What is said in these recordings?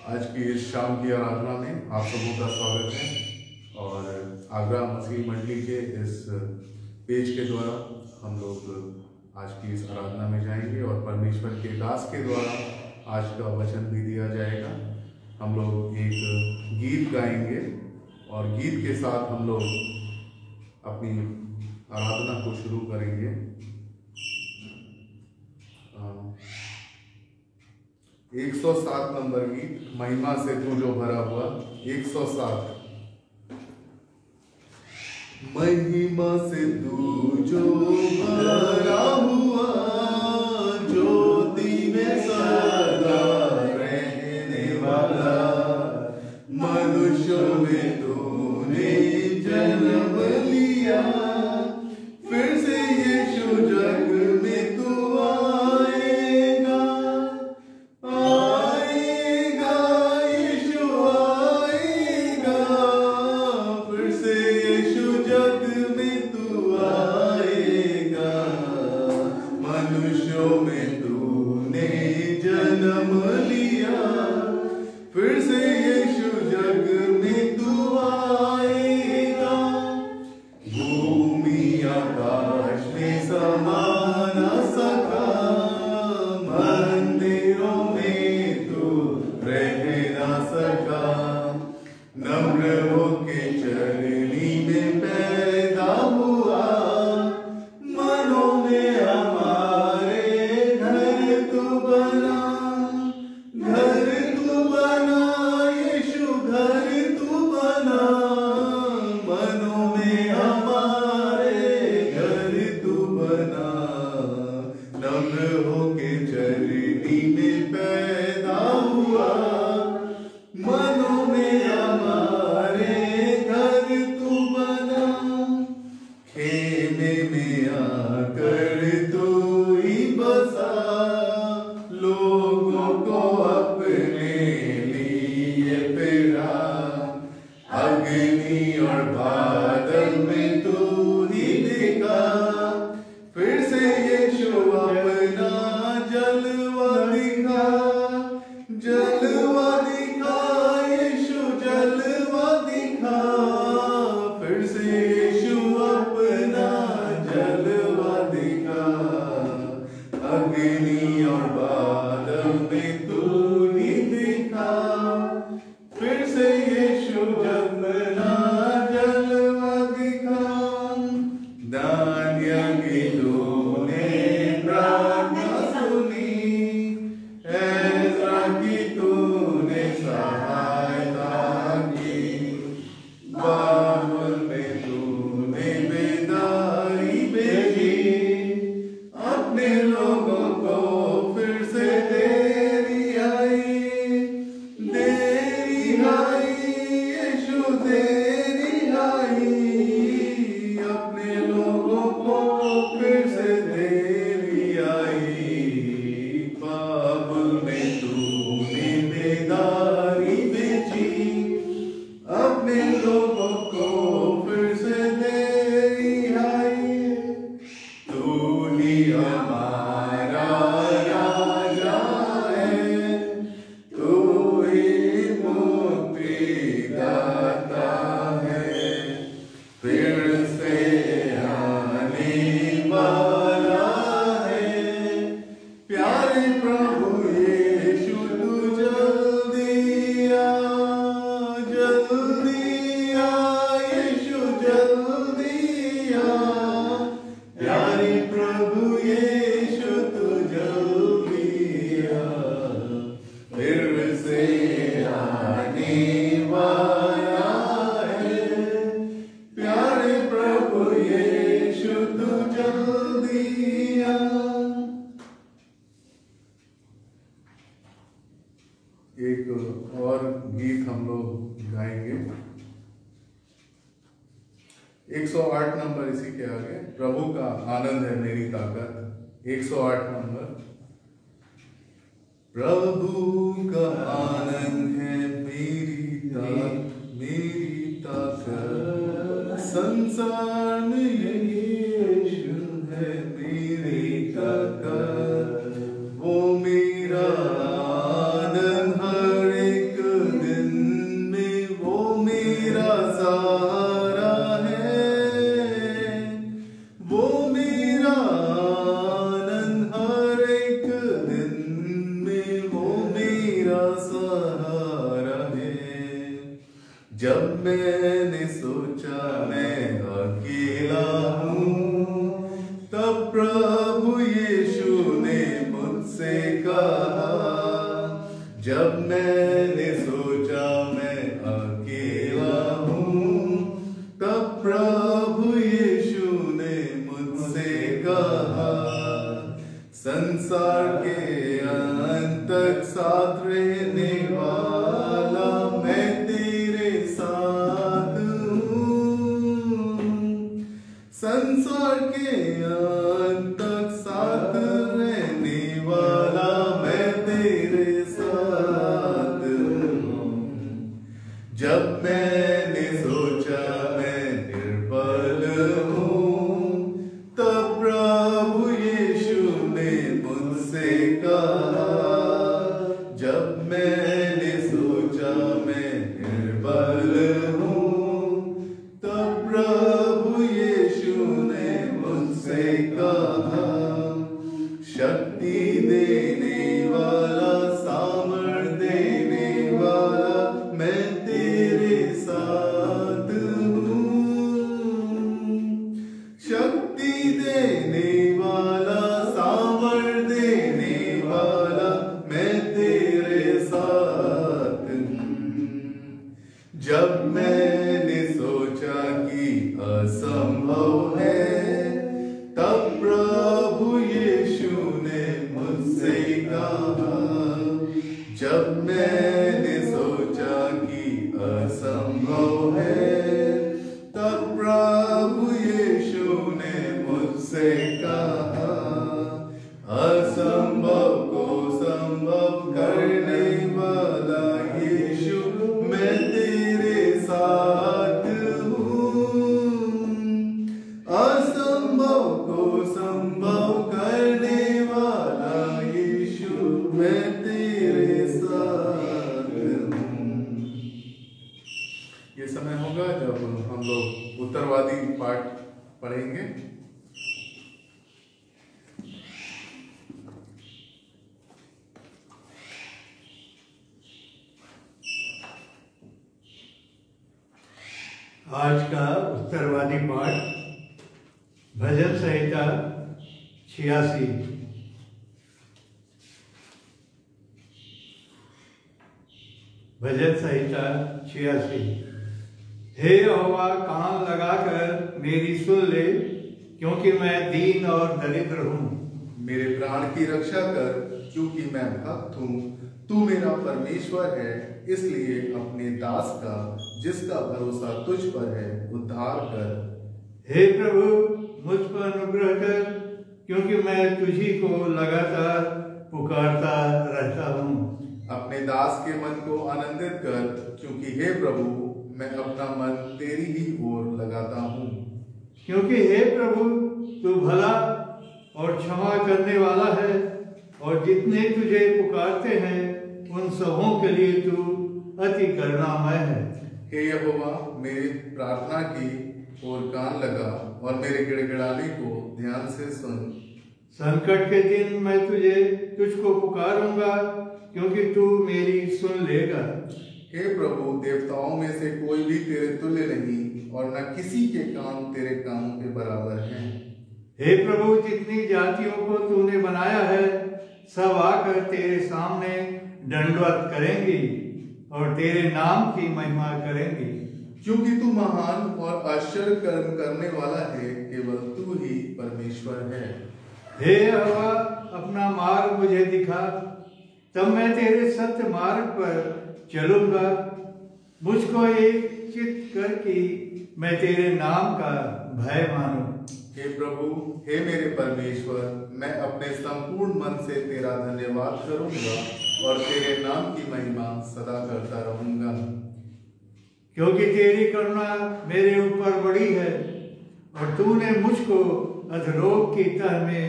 आज की इस शाम की आराधना में आप सबों का स्वागत है। और आगरा मसीह मंडली के इस पेज के द्वारा हम लोग आज की इस आराधना में जाएंगे और परमेश्वर के दास के द्वारा आज का वचन भी दिया जाएगा। हम लोग एक गीत गाएंगे और गीत के साथ हम लोग अपनी आराधना को शुरू करेंगे। 107 नंबर गीत, महिमा से तू जो भरा हुआ। 107। महिमा से तू जो भरा हुआ, ज्योति में सदा रहने वाला, मनुष्यों में तूने जन्म लिया, फिर से यीशु जग में तू एक और गीत हम लोग गाएंगे। 108 नंबर इसी के आगे, प्रभु का आनंद है मेरी ताकत। 108 नंबर। प्रभु का आनंद है मेरी ताकत, संसार में यीशु है मेरी ताकत, वो मेरा आनंद हर एक संसार के अंत तक साथ रहने वाला मैं तेरे साथ हूँ। संसार के अंत तक साथ रहने वाला मैं तेरे साथ हूँ। जब मैंने सोचा मैं निर्बल हूँ, तब प्रभु यीशु ने मुझसे कहा। जब मैंने सोचा मैं निर्बल हूँ, तब प्रभु यीशु ने मुझसे कहा। शक्ति देने वाला, सामर्थ देने वाला मैं तेरे साथ हूँ। शक्ति देने वाला, सामर्थ देने वाला मैं तेरे साथ हूँ। जब मैंने सोचा कि असंभव है, तब प्रभु यीशु ने मुझसे कहा। जब मैंने सोचा कि असंभव है, तब प्रभु यीशु ने मुझसे कहा। असंभव को संभव करने वाला यीशु मैं तेरे साथ हूँ। असंभव को संभव करने वाला यीशु मैं तेरे साथ हूँ। ये समय होगा जब हम लोग उत्तरवादी पाठ पढ़ेंगे। आज का उत्तरवादी पाठ भजन संहिता 86। भजन संहिता 86। हे यहोवा, कान लगाकर मेरी सुन ले, क्योंकि मैं दीन और दरिद्र हूँ। मेरे प्राण की रक्षा कर, क्योंकि मैं भक्त हूँ। तू मेरा परमेश्वर है, इसलिए अपने दास का, जिसका भरोसा तुझ पर है, उद्धार कर। हे प्रभु, मुझ पर अनुग्रह कर, क्योंकि मैं तुझी को लगातार पुकारता रहता हूँ। अपने दास के मन को आनंदित कर, क्योंकि हे प्रभु मैं अपना मन तेरी ही ओर लगाता हूँ। क्योंकि हे प्रभु, तू भला और क्षमा करने वाला है, और जितने तुझे पुकारते हैं उन सबों के लिए तू अति करुणामय है। हे यहोवा, मेरी प्रार्थना की ओर कान लगा और मेरे गिड़गिड़ाने को ध्यान से सुन। संकट के दिन मैं तुझको पुकारूंगा, क्योंकि तू मेरी सुन लेगा। हे प्रभु, देवताओं में से कोई भी तेरे तुल्य नहीं, और न किसी के काम तेरे कामों के बराबर हैं। हे प्रभु, जितनी जातियों को तूने बनाया है, सब आकर तेरे सामने दंडवत करेंगी और तेरे नाम की महिमा करेंगी। क्योंकि तू महान और आश्चर्य कर्म करने वाला है, केवल तू ही परमेश्वर है। हे यहोवा, अपना मार्ग मुझे दिखा, तब मैं तेरे सत्य मार्ग पर चलूंगा। मुझको एक चित्त कर कि मैं तेरे नाम का भय मानूं। हे प्रभु, हे मेरे परमेश्वर, मैं अपने संपूर्ण मन से तेरा धन्यवाद करूंगा और तेरे नाम की महिमा सदा करता रहूंगा। क्योंकि तेरी करुणा मेरे ऊपर बड़ी है, और तूने मुझको अधोलोक की तह में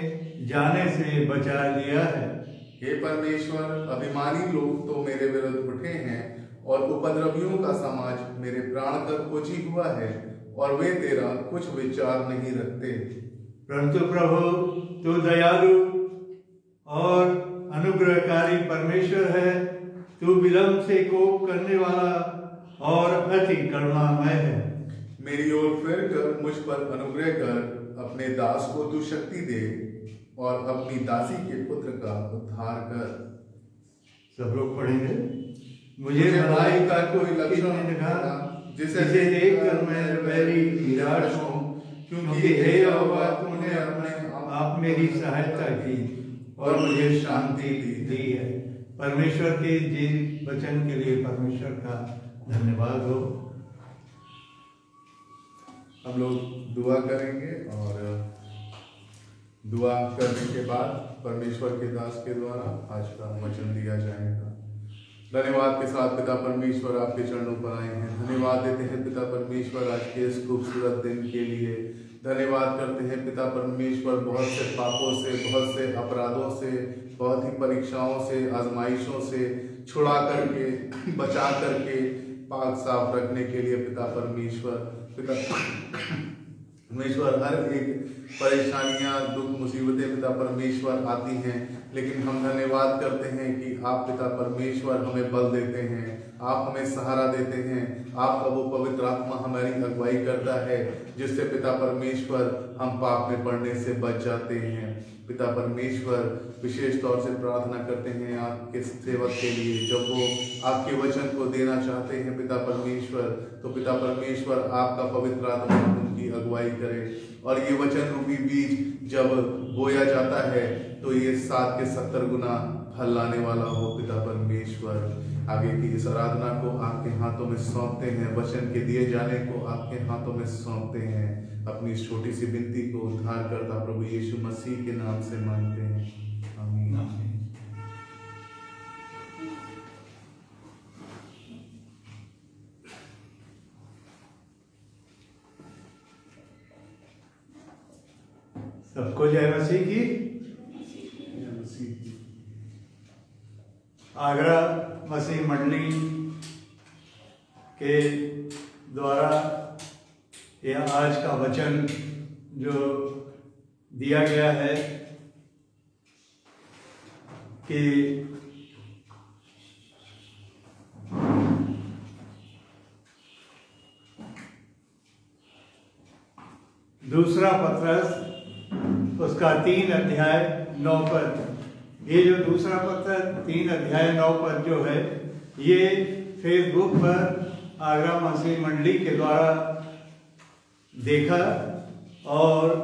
जाने से बचा लिया है। हे परमेश्वर, अभिमानी लोग तो मेरे विरुद्ध उठे हैं, और उपद्रवियों का समाज मेरे प्राण तक पहुंची हुआ है, और वे तेरा कुछ विचार नहीं रखते। परंतु प्रभु, तू दयालु और अनुग्रहकारी परमेश्वर है। तू विलंब से कोप करने वाला और अति करुणामय है। मेरी ओर फिर कर, मुझ पर अनुग्रह कर, अपने दास को तू शक्ति दे, और अपनी दासी के पुत्र का उद्धार कर। सब लोग पढ़ेंगे। मुझे भलाई का कोई लक्षण नहीं दिखा, जिसे देखकर मैं मेरी निराश हूँ, क्योंकि हे यहोवा, तूने अपने आप मेरी सहायता की। और मुझे शांति दी है। परमेश्वर के जिन वचन के लिए परमेश्वर का धन्यवाद हो। हम लोग दुआ करेंगे और दुआ करने के बाद परमेश्वर के दास के द्वारा आज का वचन दिया जाएगा। धन्यवाद के साथ पिता परमेश्वर आपके चरणों पर आए हैं। धन्यवाद देते हैं पिता परमेश्वर आज के इस खूबसूरत दिन के लिए। धन्यवाद करते हैं पिता परमेश्वर बहुत से पापों से, बहुत से अपराधों से, बहुत ही परीक्षाओं से, आजमाइशों से छुड़ा करके, बचा करके पाक साफ रखने के लिए पिता परमेश्वर हर एक परेशानियां, दुख, मुसीबतें पिता परमेश्वर आती हैं, लेकिन हम धन्यवाद करते हैं कि आप पिता परमेश्वर हमें बल देते हैं, आप हमें सहारा देते हैं। आपका वो पवित्र आत्मा हमारी अगुवाई करता है, जिससे पिता परमेश्वर हम पाप में पड़ने से बच जाते हैं। पिता परमेश्वर विशेष तौर से प्रार्थना करते हैं आपके सेवक के लिए, जब वो आपके वचन को देना चाहते हैं पिता परमेश्वर, तो पिता परमेश्वर आपका पवित्र आत्मा उनकी अगुवाई करे और ये वचन रूपी बीज जब बोया जाता है तो ये 7 के 70 गुना फल लाने वाला हो। पिता परमेश्वर आगे की इस आराधना को आपके हाथों में सौंपते हैं, वचन के दिए जाने को आपके हाथों में सौंपते हैं। अपनी इस छोटी सी विनती को उद्धार करता प्रभु यीशु मसीह के नाम से मांगते हैं, आमीन। सबको जय मसीह की। आगरा मसीह मंडली के द्वारा यह आज का वचन जो दिया गया है कि दूसरा पत्रस उसका 3 अध्याय 9 पद। ये जो दूसरा पत्र 3 अध्याय 9 पद जो है, ये फेसबुक पर आगरा मसीह मंडली के द्वारा देखा और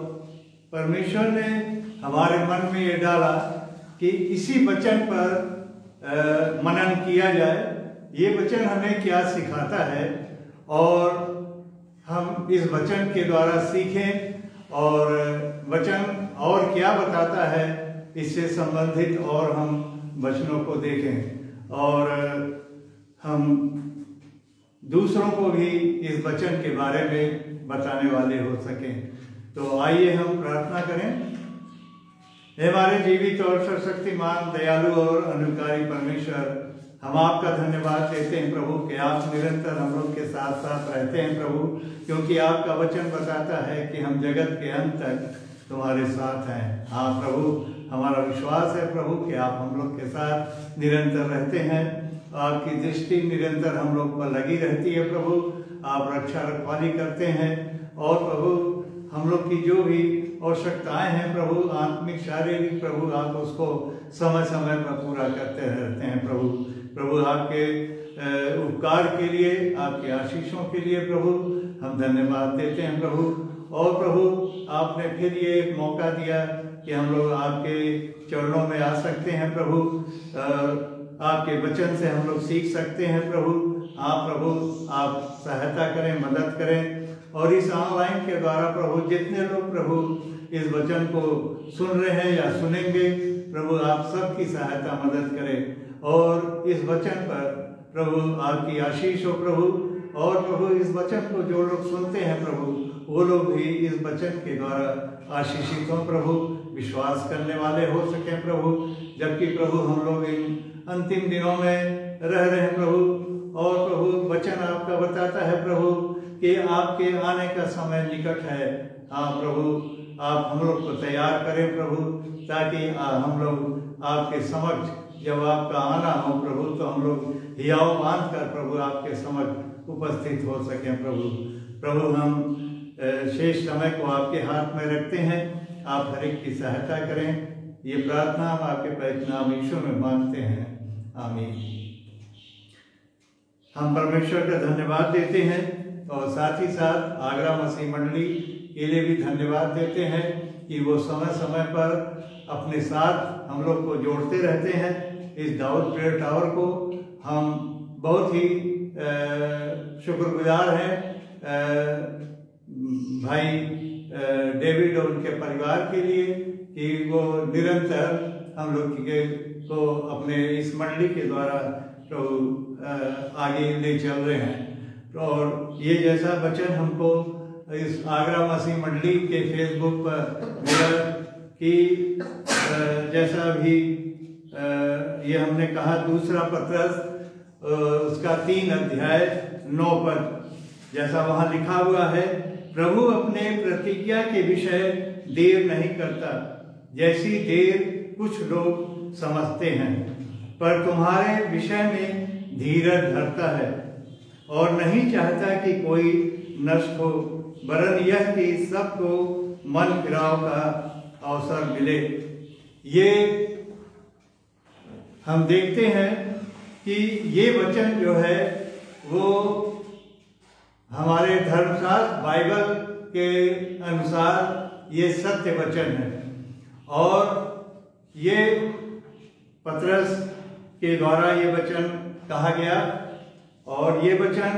परमेश्वर ने हमारे मन में ये डाला कि इसी वचन पर मनन किया जाए। ये वचन हमें क्या सिखाता है और हम इस वचन के द्वारा सीखें और वचन और क्या बताता है इससे संबंधित और हम वचनों को देखें और हम दूसरों को भी इस वचन के बारे में बताने वाले हो सकें। तो आइए हम प्रार्थना करें। हमारे जीवित और सर्वशक्तिमान, दयालु और अनुकारी परमेश्वर, हम आपका धन्यवाद देते हैं प्रभु कि आप निरंतर हम लोग के साथ साथ रहते हैं प्रभु, क्योंकि आपका वचन बताता है कि हम जगत के अंत तक तुम्हारे साथ हैं। हाँ प्रभु, हमारा विश्वास है प्रभु कि आप हम लोग के साथ निरंतर रहते हैं। आपकी दृष्टि निरंतर हम लोग पर लगी रहती है प्रभु। आप रक्षा रखवाली करते हैं और प्रभु हम लोग की जो भी आवश्यकताएं हैं प्रभु, आत्मिक शारीरिक प्रभु, आप उसको समय समय पर पूरा करते रहते हैं प्रभु। प्रभु आपके उपकार के लिए, आपके आशीषों के लिए प्रभु हम धन्यवाद देते हैं प्रभु। और प्रभु आपने फिर ये एक मौका दिया कि हम लोग आपके चरणों में आ सकते हैं प्रभु, आपके वचन से हम लोग सीख सकते हैं प्रभु। प्रभु आप सहायता करें, मदद करें और इस ऑनलाइन के द्वारा प्रभु जितने लोग प्रभु इस वचन को सुन रहे हैं या सुनेंगे प्रभु, आप सबकी सहायता मदद करें और इस वचन पर प्रभु आपकी आशीष हो प्रभु। और प्रभु इस वचन को जो लोग सुनते हैं प्रभु, वो लोग भी इस वचन के द्वारा आशीषित हो प्रभु, विश्वास करने वाले हो सके प्रभु। जबकि प्रभु हम लोग इन अंतिम दिनों में रह रहे हैं प्रभु और प्रभु वचन आपका बताता है प्रभु कि आपके आने का समय निकट है। हाँ प्रभु, आप हम लोग को तैयार करें प्रभु, ताकि हम लोग आपके समक्ष जब आपका आना हो प्रभु, तो हम लोग हियाव बांध कर प्रभु आपके समक्ष उपस्थित हो सकें प्रभु। प्रभु हम शेष समय को आपके हाथ में रखते हैं, आप हर एक की सहायता करें। ये प्रार्थना हम आपके पवित्र नाम यीशु में मांगते हैं, आमीन। हम परमेश्वर का धन्यवाद देते हैं और साथ ही साथ आगरा मसीह मंडली के लिए भी धन्यवाद देते हैं कि वो समय समय पर अपने साथ हम लोग को जोड़ते रहते हैं। इस दाऊद प्रेयर टावर को हम बहुत ही शुक्रगुजार हैं भाई डेविड और उनके परिवार के लिए कि वो निरंतर हम लोग को अपने इस मंडली के द्वारा तो आगे ले चल रहे हैं। और ये जैसा वचन हमको इस आगरा मसीह मंडली के फेसबुक पर मिला कि जैसा भी ये हमने कहा, दूसरा पत्रस उसका 3 अध्याय 9 पद, जैसा वहां लिखा हुआ है, प्रभु अपने प्रतिज्ञा के विषय देर नहीं करता, जैसी देर कुछ लोग समझते हैं, पर तुम्हारे विषय में धीरज धरता है और नहीं चाहता कि कोई नष्ट हो, वरन यह कि सबको मन फिराव का अवसर मिले। ये हम देखते हैं कि ये वचन जो है वो हमारे धर्मशास्त्र बाइबल के अनुसार ये सत्य वचन है। और ये पतरस के द्वारा ये वचन कहा गया, और ये वचन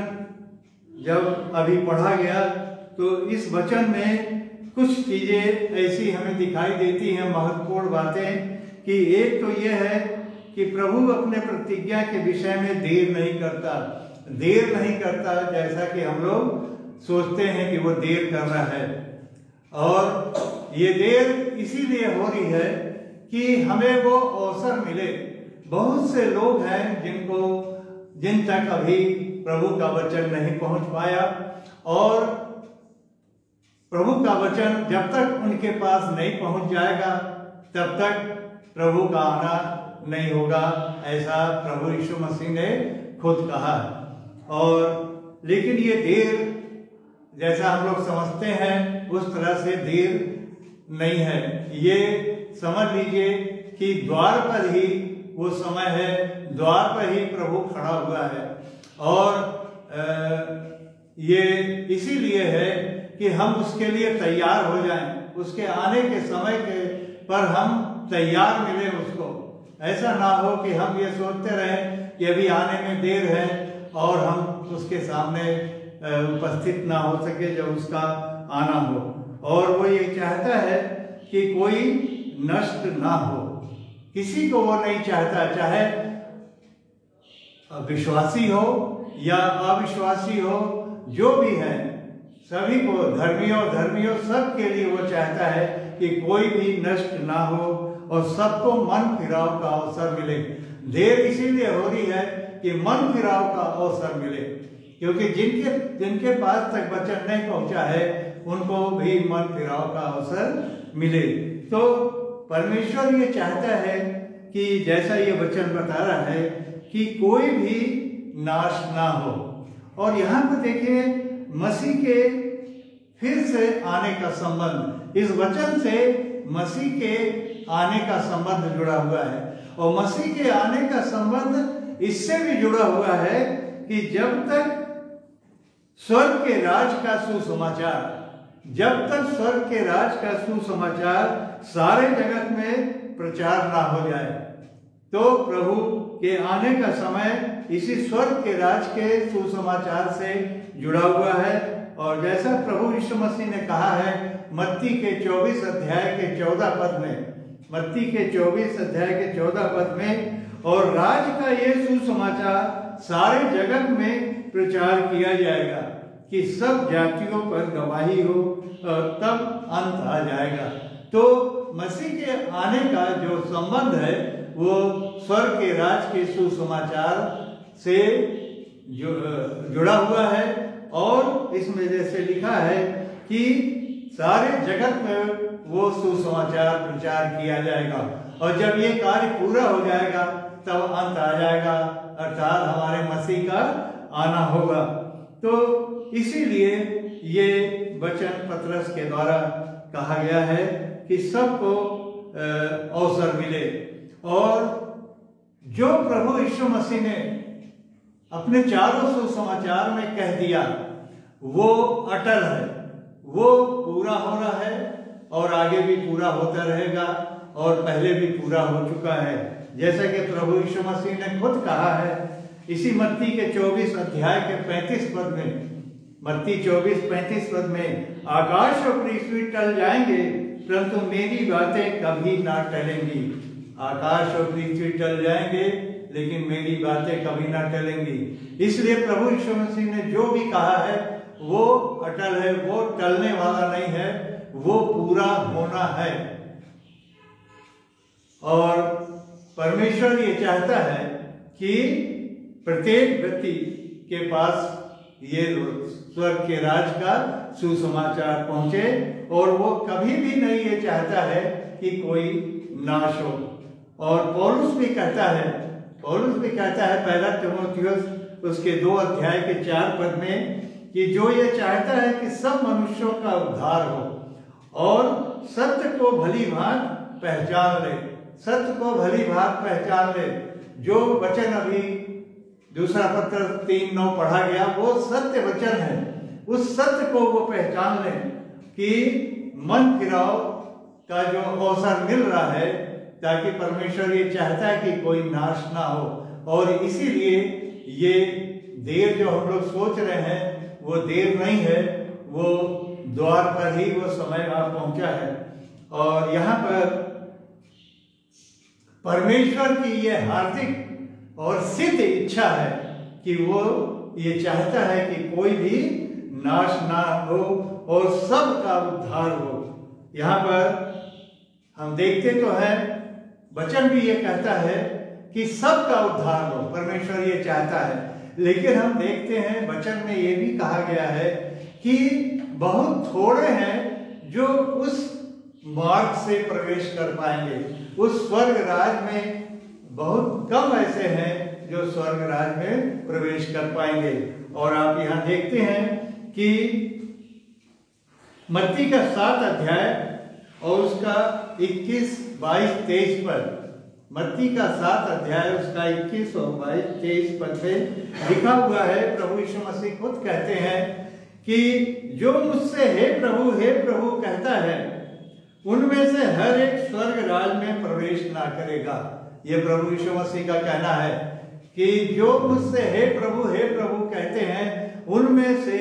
जब अभी पढ़ा गया तो इस वचन में कुछ चीजें ऐसी हमें दिखाई देती हैं, महत्वपूर्ण बातें, कि एक तो ये है कि प्रभु अपने प्रतिज्ञा के विषय में देर नहीं करता जैसा कि हम लोग सोचते हैं कि वो देर कर रहा है। और ये देर इसीलिए हो रही है कि हमें वो अवसर मिले। बहुत से लोग हैं जिन तक अभी प्रभु का वचन नहीं पहुंच पाया, और प्रभु का वचन जब तक उनके पास नहीं पहुंच जाएगा तब तक प्रभु का आना नहीं होगा, ऐसा प्रभु यीशु मसीह ने खुद कहा। और लेकिन ये देर जैसा हम लोग समझते हैं उस तरह से देर नहीं है। ये समझ लीजिए कि द्वार पर ही वो समय है, द्वार पर ही प्रभु खड़ा हुआ है। और ये इसीलिए है कि हम उसके लिए तैयार हो जाएं, उसके आने के समय के पर हम तैयार मिले उसको। ऐसा ना हो कि हम ये सोचते रहें कि अभी आने में देर है और हम उसके सामने उपस्थित ना हो सके जब उसका आना हो। और वो ये चाहता है कि कोई नष्ट ना हो, किसी को वो नहीं चाहता, चाहे विश्वासी हो या अविश्वासी हो, जो भी है सभी को, धर्मियों सबके लिए वो चाहता है कि कोई भी नष्ट ना हो और सबको मन फिराव का अवसर मिले। देर इसीलिए हो रही है कि मन फिराव का अवसर मिले, क्योंकि जिनके पास तक वचन नहीं पहुंचा है उनको भी मन फिराव का अवसर मिले। तो परमेश्वर ये चाहता है कि जैसा ये वचन बता रहा है कि कोई भी नाश ना हो। और यहाँ पर देखिए मसीह के फिर से आने का संबंध, इस वचन से मसीह के आने का संबंध जुड़ा हुआ है। और मसीह के आने का संबंध इससे भी जुड़ा हुआ है कि जब तक स्वर्ग के राज का सुसमाचार, जब तक स्वर्ग के राज का सुसमाचार सारे जगत में प्रचार ना हो जाए, तो प्रभु के आने का समय इसी स्वर्ग के राज के सुसमाचार से जुड़ा हुआ है। और जैसा प्रभु यीशु मसीह ने कहा है मत्ती के 24 अध्याय के 14 पद में, मत्ती के 24 अध्याय के 14 पद में, और राज का ये सुसमाचार सारे जगत में प्रचार किया जाएगा कि सब जातियों पर गवाही हो और तब अंत आ जाएगा। तो मसीह के आने का जो संबंध है वो स्वर्ग के राज के सुसमाचार से जुड़ा हुआ है। और इसमें जैसे लिखा है कि सारे जगत में वो सुसमाचार प्रचार किया जाएगा, और जब ये कार्य पूरा हो जाएगा तब अंत आ जाएगा, अर्थात हमारे मसीह का आना होगा। तो इसीलिए ये वचन पतरस के द्वारा कहा गया है कि सबको अवसर मिले। और जो प्रभु यीशु मसीह ने अपने चारों सुसमाचार में कह दिया वो अटल है, वो पूरा हो रहा है और आगे भी पूरा होता रहेगा। और पहले भी पूरा हो चुका है। जैसा कि प्रभु यीशु मसीह ने खुद कहा है इसी मत्ती के 24 अध्याय के 35 पद में, मत्ती 24:35 पद में, आकाश और पृथ्वी टल जाएंगे परंतु मेरी बातें कभी ना टलेंगी। आकाश और पृथ्वी टल जाएंगे लेकिन मेरी बातें कभी ना टलेंगी। इसलिए प्रभु यीशु मसीह ने जो भी कहा है वो अटल है, वो टलने वाला नहीं है, वो पूरा होना है। और परमेश्वर ये चाहता है कि प्रत्येक व्यक्ति के पास ये स्वर्ग के राज का सुसमाचार पहुंचे और वो कभी भी नहीं ये चाहता है कि कोई नाश हो। और पौलुस भी कहता है पहला तीमुथियुस उसके 2 अध्याय के 4 पद में कि जो ये चाहता है कि सब मनुष्यों का उद्धार हो और सत्य को भली भांति पहचान ले, सत्य को भली भांति पहचान ले। जो वचन अभी दूसरा पत्र 3:9 पढ़ा गया वो सत्य वचन है। उस सत्य को वो पहचान ले कि मन फिराव का जो अवसर मिल रहा है, ताकि परमेश्वर ये चाहता है कि कोई नाश ना हो। और इसीलिए ये देर जो हम लोग सोच रहे हैं वो देर नहीं है, वो द्वार पर ही वो समय आ पहुंचा है। और यहाँ पर परमेश्वर की ये हार्दिक और सिद्ध इच्छा है कि वो ये चाहता है कि कोई भी नाश ना हो और सबका उद्धार हो। यहाँ पर हम देखते तो हैं वचन भी ये कहता है कि सबका उद्धार हो, परमेश्वर ये चाहता है। लेकिन हम देखते हैं वचन में ये भी कहा गया है कि बहुत थोड़े हैं जो उस मार्ग से प्रवेश कर पाएंगे। उस स्वर्ग राज में बहुत कम ऐसे हैं जो स्वर्ग राज में प्रवेश कर पाएंगे। और आप यहाँ देखते हैं कि मत्ती का 7 अध्याय और उसका 21, 22, 23 पद, मत्ती का 7 अध्याय उसका 21 और 22, 23 पद में लिखा हुआ है। प्रभु यीशु मसीह खुद कहते हैं कि जो मुझसे हे प्रभु कहता है उनमें से हर एक स्वर्ग राज में प्रवेश ना करेगा। ये प्रभु यीशु मसीह का कहना है कि जो मुझसे हे प्रभु कहते हैं उनमें से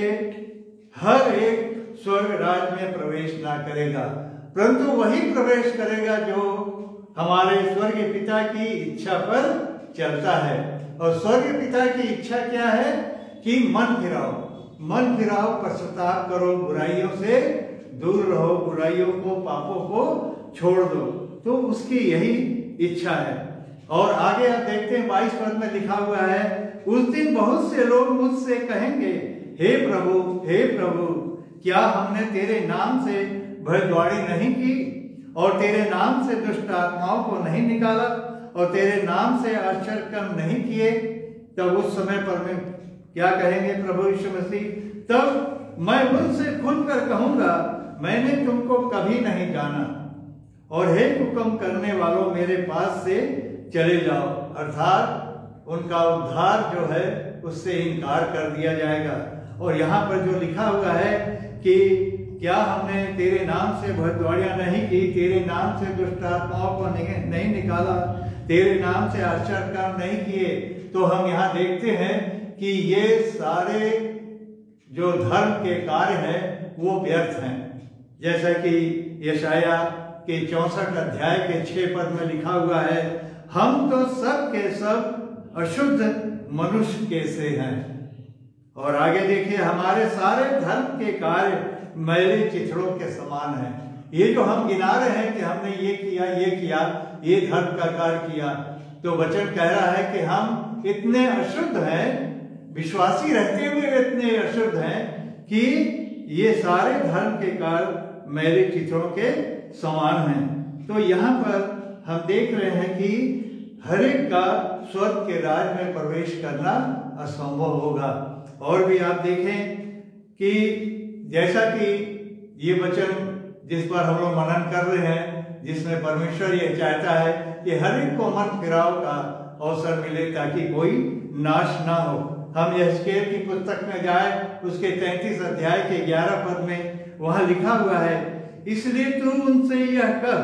हर एक स्वर्ग राज में प्रवेश ना करेगा, परंतु वही प्रवेश करेगा जो हमारे स्वर्गीय पिता की इच्छा पर चलता है। और स्वर्गीय पिता की इच्छा क्या है कि मन फिराओ, पश्चाताप करो, बुराइयों से दूर रहो, बुराइयों को, पापों को छोड़ दो। तो उसकी यही इच्छा है। और आगे आप देखते हैं 22 पद में लिखा हुआ है, उस दिन बहुत से लोग मुझसे कहेंगे हे प्रभु क्या हमने तेरे नाम से भयद्वारी नहीं की और तेरे नाम से दुष्ट आत्माओं को नहीं निकाला और तेरे नाम से आश्चर्य कर्म नहीं किए? तब उस समय पर मैं क्या कहेंगे प्रभु यीशु मसीह? तब मैं उनसे खुलकर कहूंगा मैंने तुमको कभी नहीं जाना और हे हुक्म करने वालों मेरे पास से चले जाओ। अर्थात उनका उद्धार जो है उससे इनकार कर दिया जाएगा। और यहाँ पर जो लिखा हुआ है कि क्या हमने तेरे नाम से भयद्वारियां नहीं की, तेरे नाम से दुष्ट आत्माओं को नहीं निकाला, तेरे नाम से आश्चर्य काम नहीं किए, तो हम यहाँ देखते हैं कि ये सारे जो धर्म के कार्य हैं वो व्यर्थ हैं। जैसा कि यशाया के 64 अध्याय के 6 पद में लिखा हुआ है, हम तो सब के सब अशुद्ध मनुष्य के से हैं। और आगे देखिए, हमारे सारे धर्म के कार्य मैले चिथड़ों के समान हैं। ये जो हम गिना रहे हैं कि हमने ये किया, ये धर्म का कार्य किया, तो वचन कह रहा है कि हम इतने अशुद्ध हैं, विश्वासी रहते हुए इतने अशुद्ध हैं कि ये सारे धर्म के कार्य मैले चिथड़ों के समान हैं। तो यहाँ पर हम देख रहे हैं कि हर एक का स्वर्ग के राज में प्रवेश करना असंभव होगा। और भी आप देखें कि जैसा कि ये वचन जिस पर हम लोग मनन कर रहे हैं, जिसमें परमेश्वर ये चाहता है कि हर एक को मन फिराव का अवसर मिले ताकि कोई नाश ना हो। हम यहेजकेल की पुस्तक में जाए, उसके 33 अध्याय के 11 पद में वहां लिखा हुआ है, इसलिए तू उनसे यह कह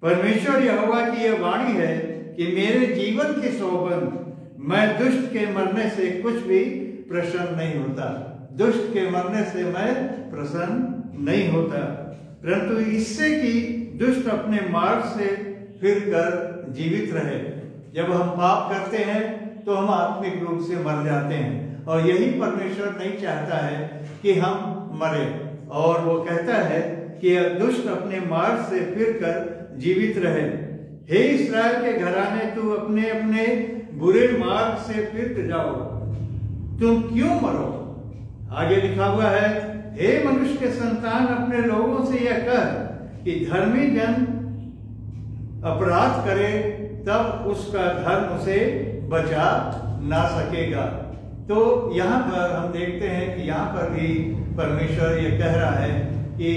परमेश्वर यहोवा की यह वाणी है कि मेरे जीवन की सौगंध, मैं दुष्ट के मरने से कुछ भी प्रसन्न नहीं होता। दुष्ट के मरने से मैं प्रसन्न नहीं होता, परंतु इससे कि दुष्ट अपने मार्ग से फिर कर जीवित रहे। जब हम पाप करते हैं तो हम आत्मिक रूप से मर जाते हैं, और यही परमेश्वर नहीं चाहता है कि हम मरे। और वो कहता है कि दुष्ट अपने मार्ग से फिर कर जीवित रहे। हे इस्राएल के घराने, तू अपने अपने बुरे मार्ग से फिर जाओ, तुम क्यों मरो। आगे लिखा हुआ है, हे मनुष्य के संतान, अपने लोगों से यह कह कि धर्मी जन अपराध करे तब उसका धर्म उसे बचा ना सकेगा। तो यहाँ पर हम देखते हैं कि यहाँ पर भी परमेश्वर ये कह रहा है कि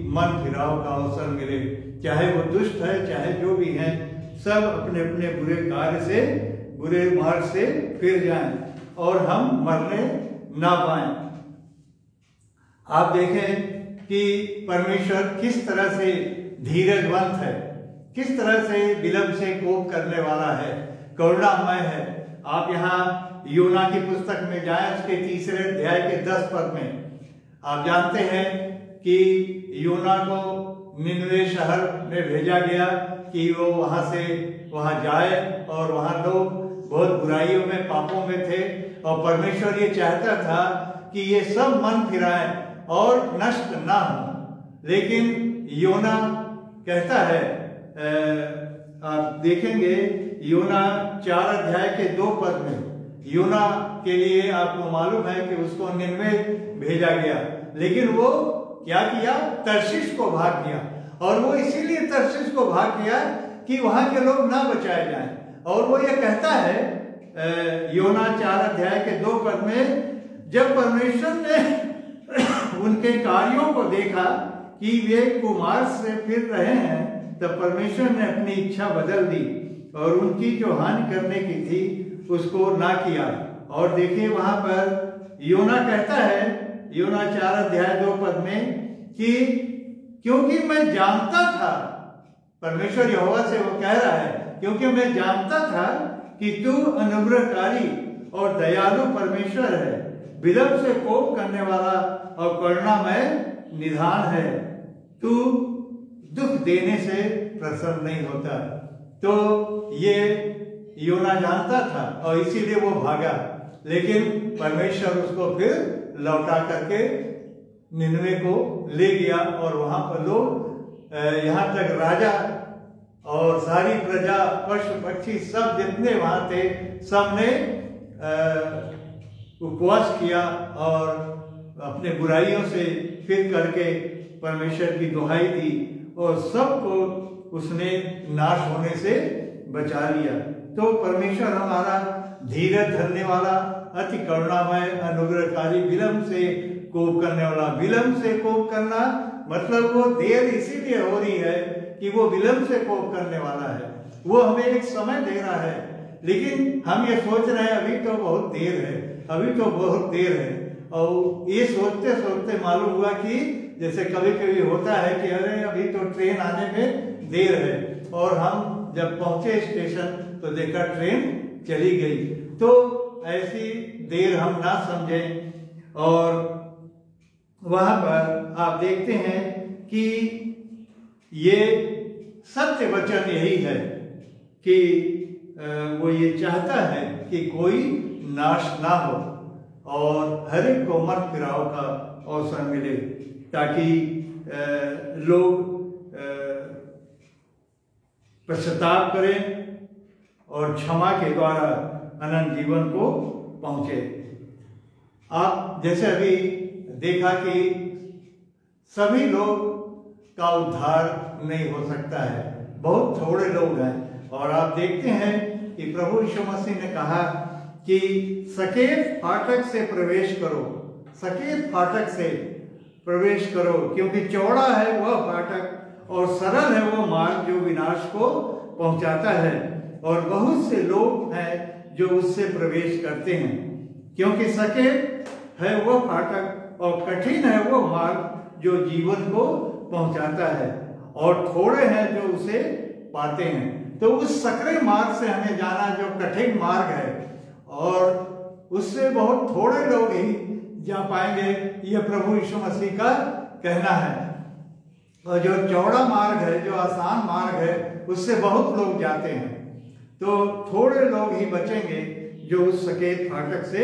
मन फिराव का अवसर मिले, चाहे वो दुष्ट है चाहे जो भी है, सब अपने अपने बुरे कार्य से, बुरे मार्ग से फिर जाएं और हम मरने ना पाएं। आप देखें कि परमेश्वर किस तरह से धीरजवंत है, किस तरह से विलंब से कोप करने वाला है, करुणामय है। आप यहाँ योना की पुस्तक में जाएं, उसके 3 अध्याय के 10 पद में आप जानते हैं कि योना को निनवे शहर में भेजा गया कि वो वहां से वहां जाए, और वहां लोग बहुत बुराइयों में, पापों में थे, और परमेश्वर ये चाहता था कि ये सब मन फिराएं और नष्ट ना हो। लेकिन योना कहता है, आप देखेंगे योना 4 अध्याय के 2 पद में, योना के लिए आपको मालूम है कि उसको निनवे भेजा गया, लेकिन वो क्या किया, तर्शीश को भाग गया। और वो इसीलिए तर्शीश को भाग गया कि वहां के लोग ना बचाए जाएं। और वो ये कहता है योना 4 अध्याय के 2 पद में, जब परमेश्वर ने उनके कार्यों को देखा कि वे कुमार्ग से फिर रहे हैं, तब परमेश्वर ने अपनी इच्छा बदल दी और उनकी जो हानि करने की थी उसको ना किया। और देखिए वहां पर योना कहता है, योना 4 अध्याय 2 पद में, कि क्योंकि मैं जानता था, परमेश्वर यहोवा से वो कह रहा है, क्योंकि मैं जानता था कि तू अनुग्रहकारी और दयालु परमेश्वर है, विलंब से कोप करने वाला और करुणामय निधान है, तू दुख देने से प्रसन्न नहीं होता। तो ये योना जानता था और इसीलिए वो भागा, लेकिन परमेश्वर उसको फिर लौटा करके निनवे को ले गया। और वहां पर लोग, यहाँ तक राजा और सारी प्रजा, पशु पक्षी, सब जितने वहां थे, सबने उपवास किया और अपने बुराइयों से फिर करके परमेश्वर की दुहाई दी, और सबको उसने नाश होने से बचा लिया। तो परमेश्वर हमारा धीरज धरने वाला, अति करुणामय, अनुग्रहकारी, विलंब से कोप करने वाला। विलंब से कोप करना मतलब वो देर इसीलिए हो रही है कि वो विलंब से कोप करने वाला है, वो हमें एक समय दे रहा है, लेकिन हम ये सोच रहे हैं अभी तो बहुत देर है, अभी तो बहुत देर है। और ये सोचते सोचते मालूम हुआ कि जैसे कभी कभी होता है कि अरे अभी तो ट्रेन आने में देर है, और हम जब पहुंचे स्टेशन तो देखा ट्रेन चली गई। तो ऐसी देर हम ना समझें। और वहां पर आप देखते हैं कि ये सत्य वचन यही है कि वो ये चाहता है कि कोई नाश ना हो और हर एक को मन फिराव का अवसर मिले, ताकि लोग पश्चाताप करें और क्षमा के द्वारा अनंत जीवन को पहुंचे। आप जैसे अभी देखा कि सभी लोग का उद्धार नहीं हो सकता है, बहुत थोड़े लोग हैं। और आप देखते हैं कि प्रभु यीशु मसीह ने कहा कि सकेत फाटक से प्रवेश करो, सकेत फाटक से प्रवेश करो, क्योंकि चौड़ा है वह फाटक और सरल है वो मार्ग जो विनाश को पहुंचाता है, और बहुत से लोग हैं जो उससे प्रवेश करते हैं। क्योंकि सकेत है वो फाटक और कठिन है वो मार्ग जो जीवन को पहुंचाता है, और थोड़े हैं जो उसे पाते हैं। तो उस सकरे मार्ग से हमें जाना, जो कठिन मार्ग है, और उससे बहुत थोड़े लोग ही जा पाएंगे, यह प्रभु यीशु मसीह का कहना है। और जो चौड़ा मार्ग है, जो आसान मार्ग है, उससे बहुत लोग जाते हैं। तो थोड़े लोग ही बचेंगे जो उस सकेत फाटक से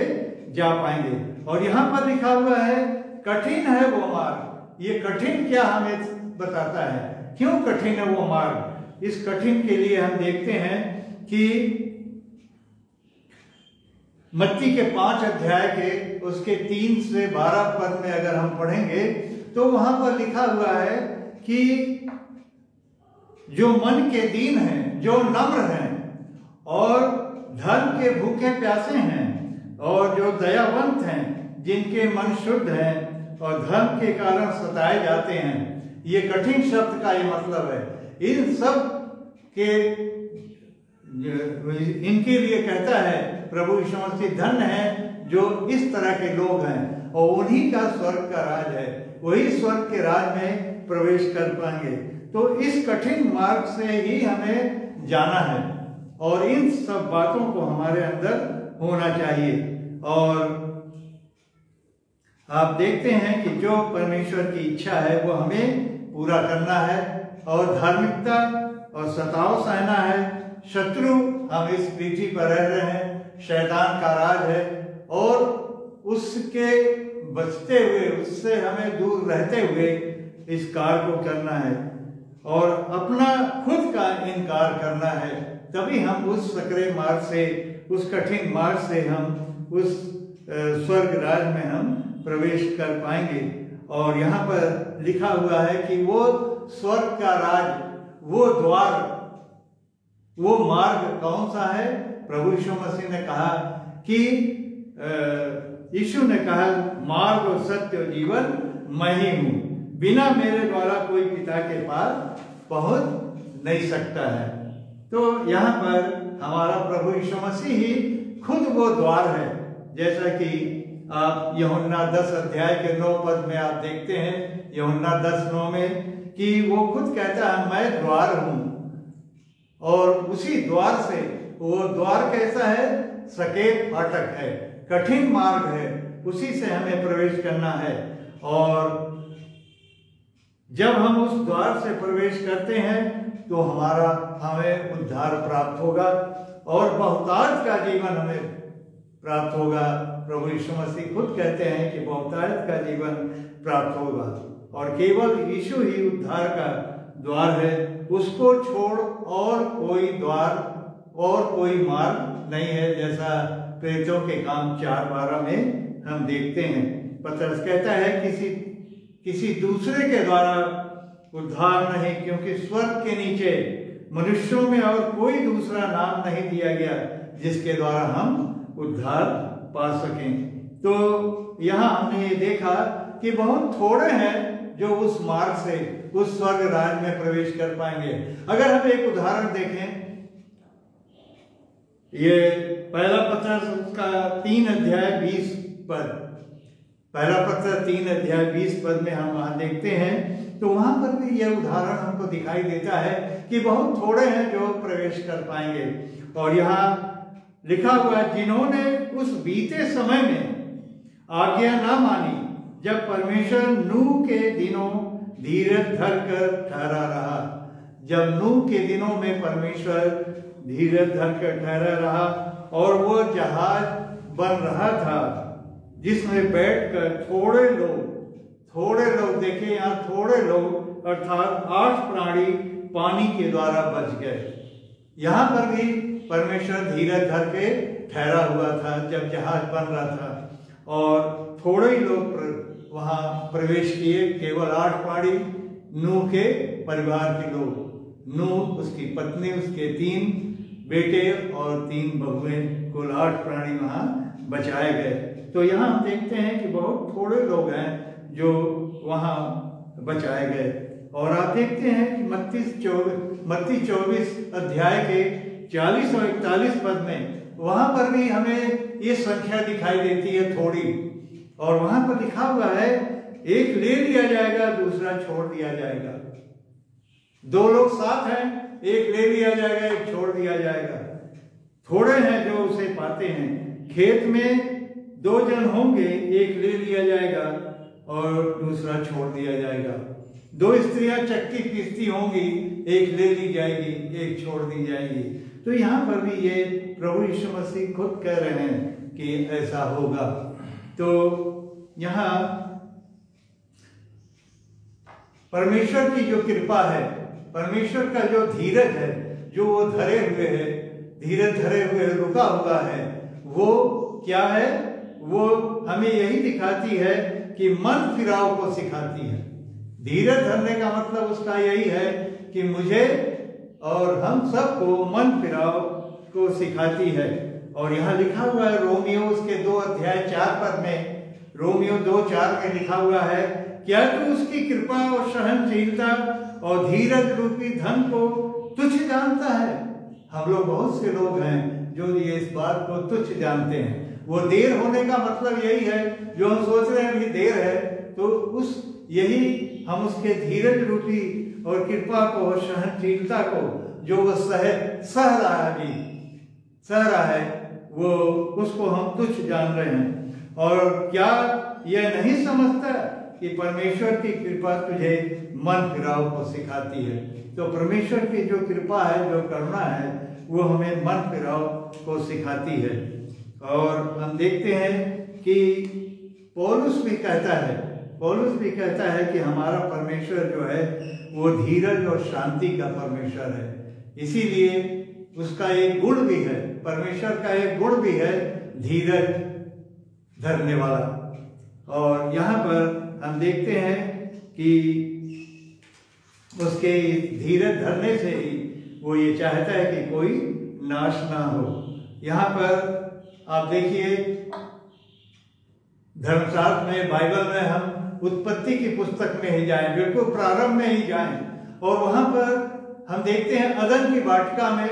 जा पाएंगे। और यहाँ पर लिखा हुआ है कठिन है वो मार्ग। ये कठिन क्या हमें बताता है, क्यों कठिन है वो मार्ग? इस कठिन के लिए हम देखते हैं कि मत्ती के 5 अध्याय के उसके 3 से 12 पद में अगर हम पढ़ेंगे तो वहां पर लिखा हुआ है कि जो मन के दीन हैं, जो नम्र हैं और धर्म के भूखे प्यासे हैं और जो दयावंत हैं, जिनके मन शुद्ध हैं और धर्म के कारण सताए जाते हैं। ये कठिन शब्द का ये मतलब है। इन सब के इनके लिए कहता है प्रभु यीशु मसीह, धन्य है जो इस तरह के लोग हैं और उन्हीं का स्वर्ग का राज है, वही स्वर्ग के राज में प्रवेश कर पाएंगे। तो इस कठिन मार्ग से ही हमें जाना है और इन सब बातों को हमारे अंदर होना चाहिए। और आप देखते हैं कि जो परमेश्वर की इच्छा है वो हमें पूरा करना है और धार्मिकता और सताव सहना है। शत्रु हम इस पृथ्वी पर रह रहे हैं, शैतान का राज है और उसके बचते हुए, उससे हमें दूर रहते हुए इस कार्य को करना है और अपना खुद का इनकार करना है। तभी हम उस सकरे मार्ग से, उस कठिन मार्ग से हम उस स्वर्ग राज में हम प्रवेश कर पाएंगे। और यहाँ पर लिखा हुआ है कि वो स्वर्ग का राज, वो द्वार, वो मार्ग कौन सा है? प्रभु यीशु मसीह ने कहा कि यीशु ने कहा, मार्ग और सत्य और जीवन मैं ही हूं, बिना मेरे द्वारा कोई पिता के पास पहुंच नहीं सकता है। तो यहाँ पर हमारा प्रभु यीशु मसीह ही खुद वो द्वार है। जैसा कि आप यूहन्ना 10 अध्याय के 9 पद में आप देखते हैं, यूहन्ना 10:9 में, कि वो खुद कहता है मैं द्वार हूं। और उसी द्वार से, वो द्वार कैसा है? सकेत फाटक है, कठिन मार्ग है, उसी से हमें प्रवेश करना है। और जब हम उस द्वार से प्रवेश करते हैं तो हमें उद्धार प्राप्त होगा और बहुतायत का जीवन हमें प्राप्त होगा। प्रभु यीशु मसीह खुद कहते हैं कि बहुतायत का जीवन प्राप्त होगा और केवल यीशु ही उद्धार का द्वार है। उसको छोड़ और कोई द्वार और कोई मार्ग नहीं है, जैसा प्रेरितों के काम 4:12 में हम देखते हैं। पतरस कहता है किसी दूसरे के द्वारा उद्धार नहीं, क्योंकि स्वर्ग के नीचे मनुष्यों में और कोई दूसरा नाम नहीं दिया गया जिसके द्वारा हम उद्धार पा सकें। तो यहाँ हमने ये देखा कि बहुत थोड़े हैं जो उस मार्ग से उस स्वर्ग राज में प्रवेश कर पाएंगे। अगर हम एक उदाहरण देखें, ये पहला पत्र उसका 3 अध्याय 20 पद, पहला पत्र 3 अध्याय 20 पद में हम वहां देखते हैं, तो वहां पर भी यह उदाहरण हमको दिखाई देता है कि बहुत थोड़े हैं जो प्रवेश कर पाएंगे। और यहाँ लिखा हुआ है, जिन्होंने उस बीते समय में आज्ञा ना मानी, जब परमेश्वर नूह के दिनों धीरज धर कर ठहरा रहा। जब नूह के दिनों में परमेश्वर धीरज धर कर ठहरा रहा और वो जहाज बन रहा था जिसमें बैठकर थोड़े लोग देखिए यहाँ थोड़े लोग अर्थात 8 प्राणी पानी के द्वारा बच गए। यहाँ पर भी परमेश्वर धीरज धर के ठहरा हुआ था जब जहाज बन रहा था और थोड़े ही लोग वहां प्रवेश किए, केवल 8 प्राणी, नूह के परिवार के लोग, नूह, उसकी पत्नी, उसके 3 बेटे और 3 बहुएं, कुल 8 प्राणी वहां बचाए गए। तो यहाँ हम देखते हैं कि बहुत थोड़े लोग हैं जो वहां बचाए गए। और आप देखते हैं कि मत्ती 24 अध्याय के 40 और 41 पद में वहां पर भी हमें ये संख्या दिखाई देती है थोड़ी, और वहां पर लिखा हुआ है, एक ले लिया जाएगा, दूसरा छोड़ दिया जाएगा। 2 लोग साथ हैं एक ले लिया जाएगा, एक छोड़ दिया जाएगा। थोड़े हैं जो उसे पाते हैं। खेत में 2 जन होंगे, एक ले लिया जाएगा और दूसरा छोड़ दिया जाएगा। 2 स्त्रियां चक्की पीसती होंगी, एक ले ली जाएगी, एक छोड़ दी जाएगी। तो यहाँ पर भी ये प्रभु यीशु मसीह खुद कह रहे हैं कि ऐसा होगा। तो यहाँ परमेश्वर की जो कृपा है, परमेश्वर का जो धीरज है, जो वो धरे हुए है, धीरज धरे हुए रुका हुआ है, वो क्या है? वो हमें यही दिखाती है कि मन फिराव को सिखाती है। धीरज धरने का मतलब उसका यही है कि मुझे और हम सबको मन फिराव को सिखाती है। और यहाँ लिखा हुआ है रोमियो उसके 2 अध्याय 4 पद में, रोमियो 2:4 में लिखा हुआ है, क्या तू उसकी कृपा और सहनशीलता और धीरज रूपी धन को तुच्छ जानता है? हम लोग बहुत से लोग हैं जो ये इस बात को तुच्छ जानते हैं। वो देर होने का मतलब यही है, जो हम सोच रहे हैं कि देर है, तो उस यही हम उसके धीरज रूपी और कृपा को और सहनशीलता को जो वो सह रहा है, वो उसको हम तुच्छ जान रहे हैं। और क्या यह नहीं समझता कि परमेश्वर की कृपा तुझे मन फिराव को सिखाती है? तो परमेश्वर की जो कृपा है, जो करुणा है, वो हमें मन फिराव को सिखाती है। और हम देखते हैं कि पौलुस भी कहता है कि हमारा परमेश्वर जो है वो धीरज और शांति का परमेश्वर है। इसीलिए उसका एक गुण भी है, परमेश्वर का एक गुण भी है धीरज धरने वाला। और यहाँ पर हम देखते हैं कि उसके धीरज धरने से ही वो ये चाहता है कि कोई नाश ना हो। यहाँ पर आप देखिए, धर्मशास्त्र में, बाइबल में हम उत्पत्ति की पुस्तक में ही जाएं, बिल्कुल प्रारंभ में ही जाएं, और वहां पर हम देखते हैं अदन की वाटिका में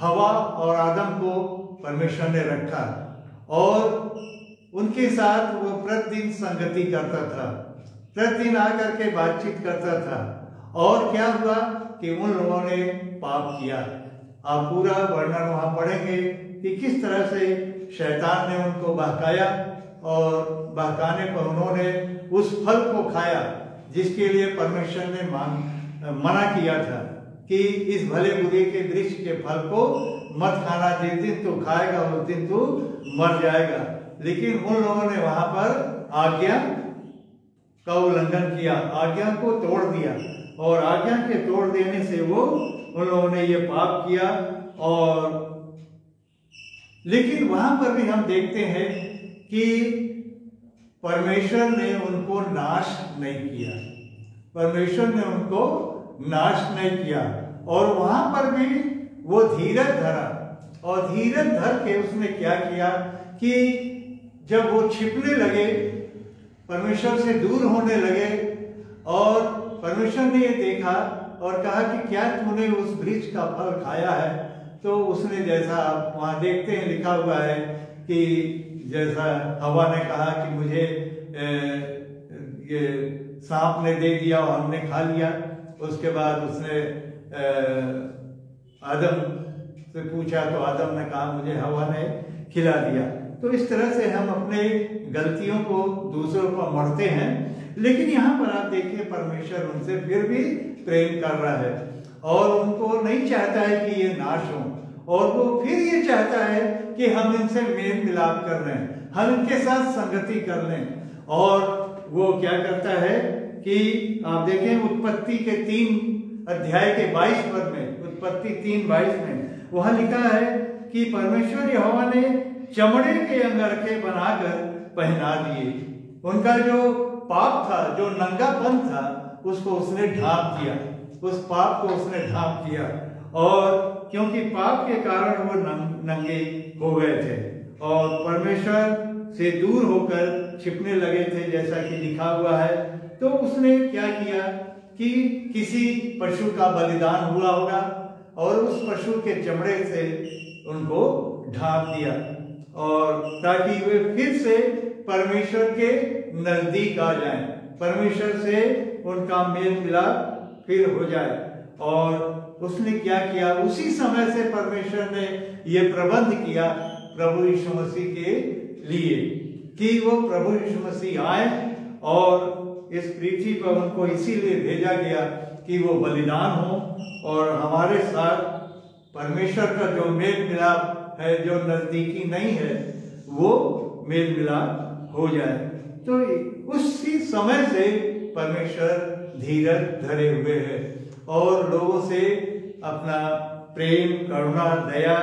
हवा और आदम को परमेश्वर ने रखा और उनके साथ वो प्रतिदिन संगति करता था, प्रतिदिन आकर के बातचीत करता था। और क्या हुआ कि उन लोगों ने पाप किया। आप पूरा वर्णन वहां पढ़ेंगे कि किस तरह से शैतान ने उनको बहकाया और बहकाने पर उन्होंने उस फल को खाया जिसके लिए परमेश्वर ने मना किया था कि इस भले बुरे के वृक्ष के फल को मत खाना, जिस दिन तू खाएगा उस दिन तू मर जाएगा। लेकिन उन लोगों ने वहां पर आज्ञा का उल्लंघन किया, आज्ञा को तोड़ दिया, और आज्ञा के तोड़ देने से वो उन लोगों ने ये पाप किया। और लेकिन वहां पर भी हम देखते हैं कि परमेश्वर ने उनको नाश नहीं किया, परमेश्वर ने उनको नाश नहीं किया। और वहां पर भी वो धीरज धरा, और धीरज धर के उसने क्या किया कि जब वो छिपने लगे, परमेश्वर से दूर होने लगे, और परमेश्वर ने ये देखा और कहा कि क्या तूने उस वृक्ष का फल खाया है? तो उसने, जैसा आप वहां देखते हैं लिखा हुआ है कि जैसा हवा ने कहा कि मुझे ये सांप ने दे दिया और हमने खा लिया, उसके बाद उसने आदम से पूछा तो आदम ने कहा मुझे हवा ने खिला दिया। तो इस तरह से हम अपने गलतियों को दूसरों पर मढ़ते हैं। लेकिन यहाँ पर आप देखिए, परमेश्वर उनसे फिर भी प्रेम कर रहा है और उनको नहीं चाहता है कि ये नाश हो, और वो फिर ये चाहता है कि हम इनसे मेल मिलाप कर रहे हैं, हम इनके साथ संगति कर लें। और वो क्या करता है कि आप देखें उत्पत्ति के 3 अध्याय के 22 पद में, उत्पत्ति 3:22 में वहां लिखा है कि परमेश्वर यहोवा ने चमड़े के अंगरखे बनाकर पहना दिए। उनका जो पाप था, जो नंगापन था, उसको उसने ढांप दिया, उस पाप को उसने ढांप दिया। और क्योंकि पाप के कारण वो नंगे हो गए थे और परमेश्वर से दूर होकर छिपने लगे थे, जैसा कि लिखा हुआ है। तो उसने क्या किया कि किसी पशु का बलिदान हुआ होगा और उस पशु के चमड़े से उनको ढांप दिया, और ताकि वे फिर से परमेश्वर के नजदीक आ जाएं, परमेश्वर से उनका मेल मिलाप फिर हो जाए। और उसने क्या किया, उसी समय से परमेश्वर ने ये प्रबंध किया प्रभु यीशु मसीह के लिए कि वो प्रभु यीशु मसीह आए, और इस पृथ्वी पर उनको इसीलिए भेजा गया कि वो बलिदान हो और हमारे साथ परमेश्वर का जो मेल मिलाप है, जो नजदीकी नहीं है, वो मेल मिलाप हो जाए। तो उसी समय से परमेश्वर धीरज धरे हुए है और लोगों से अपना प्रेम, करुणा, दया,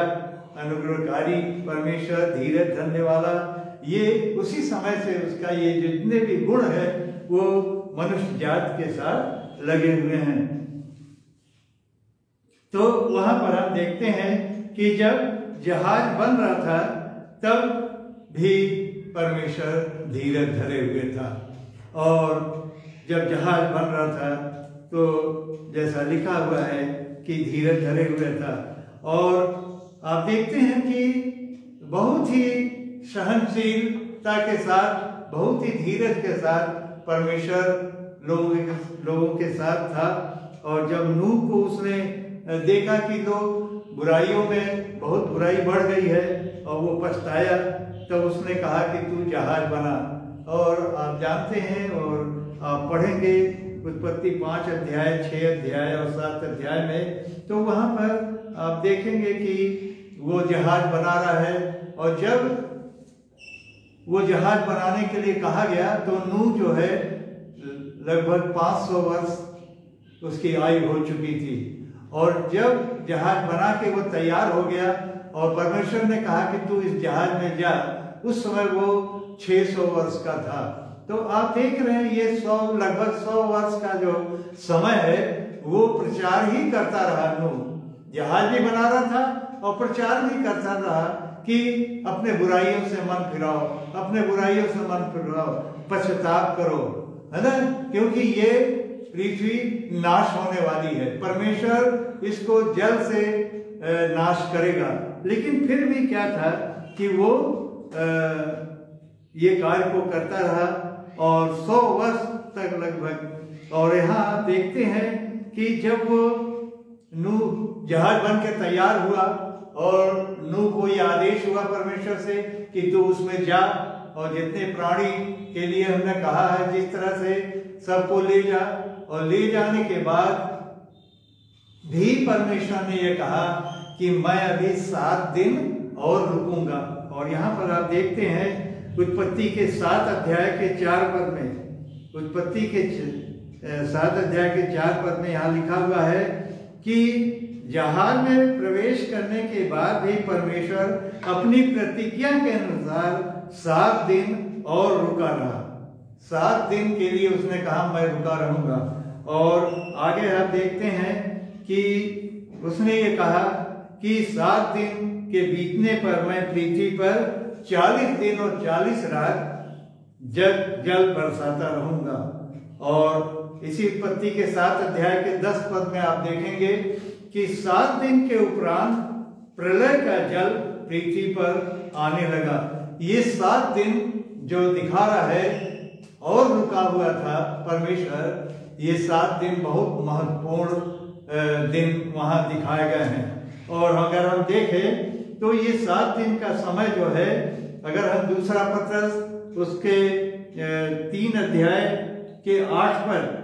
अनुग्रहकारी परमेश्वर, धीरज धरने वाला, ये उसी समय से उसका ये जितने भी गुण है वो मनुष्य जात के साथ लगे हुए हैं। तो वहां पर हम देखते हैं कि जब जहाज बन रहा था तब भी परमेश्वर धीरज धरे हुए था, और जब जहाज बन रहा था तो जैसा लिखा हुआ है कि धीरज धरे हुए था। और आप देखते हैं कि बहुत ही सहनशीलता के साथ, बहुत ही धीरज के साथ परमेश्वर लोगों के साथ था। और जब नूह को उसने देखा कि लोग बुराइयों में बहुत बुराई बढ़ गई है और वो पछताया, तब उसने कहा कि तू जहाज बना। और आप जानते हैं और आप पढ़ेंगे उत्पत्ति 5 अध्याय, 6 अध्याय और 7 अध्याय में, तो वहां पर आप देखेंगे कि वो जहाज बना रहा है। और जब वो जहाज बनाने के लिए कहा गया तो नूह जो है लगभग 500 वर्ष उसकी आयु हो चुकी थी। और जब जहाज बना के वो तैयार हो गया और परमेश्वर ने कहा कि तू इस जहाज में जा, उस समय वो 600 वर्ष का था। तो आप देख रहे हैं ये लगभग 100 वर्ष का जो समय है वो प्रचार ही करता रहा। नूह जहाज भी बना रहा था और प्रचार भी करता रहा कि अपने बुराइयों से मन फिराओ, अपने बुराइयों से मन फिराओ, पश्चाताप करो, है ना, क्योंकि ये पृथ्वी नाश होने वाली है, परमेश्वर इसको जल से नाश करेगा। लेकिन फिर भी क्या था कि वो ये कार्य को करता रहा और 100 वर्ष तक लगभग। और यहाँ आप देखते हैं कि जब वो नूह जहाज बन के तैयार हुआ और नूह को ये आदेश हुआ परमेश्वर से कि तू उसमें जा और जितने प्राणी के लिए हमने कहा है जिस तरह से सबको ले जा, और ले जाने के बाद भी परमेश्वर ने ये कहा कि मैं अभी 7 दिन और रुकूंगा। और यहाँ पर आप देखते हैं उत्पत्ति के 7 अध्याय के 4 पद में, उत्पत्ति के 7 अध्याय के 4 पद में यहाँ लिखा हुआ है कि जहाज में प्रवेश करने के बाद भी परमेश्वर अपनी प्रतिज्ञा के अनुसार 7 दिन और रुका रहा। 7 दिन के लिए उसने कहा मैं रुका रहूंगा। और आगे आप देखते हैं कि उसने ये कहा कि 7 दिन के बीतने पर मैं पृथ्वी पर 40 दिन और 40 रात जल बरसाता रहूंगा। और इसी उत्पत्ति के 7 अध्याय के 10 पद में आप देखेंगे कि 7 दिन के उपरांत प्रलय का जल पृथ्वी पर आने लगा। ये 7 दिन जो दिखा रहा है और रुका हुआ था परमेश्वर, ये 7 दिन बहुत महत्वपूर्ण दिन वहां दिखाए गए हैं। और अगर हम देखें तो ये 7 दिन का समय जो है, अगर हम दूसरा पत्रस उसके 3 अध्याय के 8 पद,